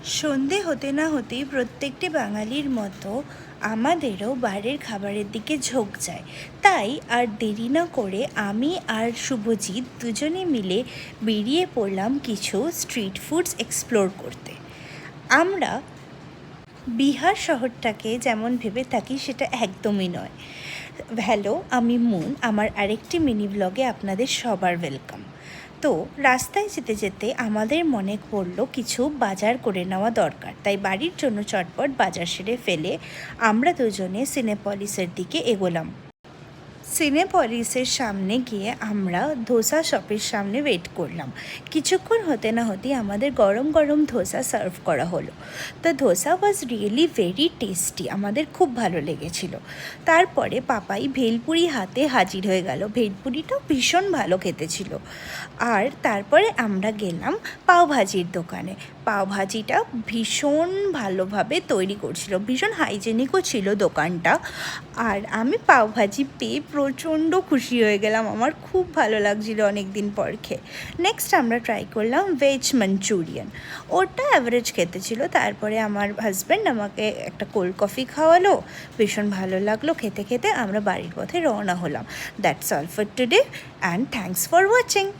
সন্ধে হতে না হতেই প্রত্যেকটি বাঙালির মতো আমাদেরও বাইরের খাবারের দিকে ঝোঁক যায়। তাই আর দেরি না করে আমি আর শুভজিৎ দুজনে মিলে বেরিয়ে পড়লাম কিছু স্ট্রিট ফুডস এক্সপ্লোর করতে। আমরা বিহার শহরটাকে যেমন ভেবে থাকি সেটা একদমই নয়। হ্যালো, আমি মুন। আমার আরেকটি মিনি ব্লগে আপনাদের সবার ওয়েলকাম। তো রাস্তায় যেতে যেতে আমাদের মনে পড়ল কিছু বাজার করে নেওয়া দরকার, তাই বাড়ির জন্য চটপট বাজার সেরে ফেলে আমরা দুজনে সিনেপলিসের দিকে এগোলাম। সিনেপলিসের সামনে গিয়ে আমরা ধোসা শপের সামনে ওয়েট করলাম। কিছুক্ষণ হতে না হতেই আমাদের গরম গরম ধোসা সার্ভ করা হলো। The dosa was really very tasty, আমাদের খুব ভালো লেগেছিল। তারপরে পাপাই ভেলপুরি হাতে হাজির হয়ে গেল। ভেলপুরিটাও ভীষণ ভালো খেতে ছিল। আর তারপরে আমরা গেলাম পাওভাজির দোকানে। পাওভাজিটা ভীষণ ভালোভাবে তৈরি করছিল, ভীষণ হাইজেনিকও ছিল দোকানটা। আর আমি পাওভাজি পেয়ে প্রচণ্ড খুশি হয়ে গেলাম, আমার খুব ভালো লাগছিলো অনেক দিন পর খেয়ে। নেক্সট আমরা ট্রাই করলাম ভেজ মাঞ্চুরিয়ান। ওটা অ্যাভারেজ খেতে ছিল। তারপরে আমার হাজব্যান্ড আমাকে একটা কোল্ড কফি খাওয়ালো, ভীষণ ভালো লাগলো খেতে খেতে। আমরা বাড়ির পথে রওনা হলাম। That's all for today and thanks for watching.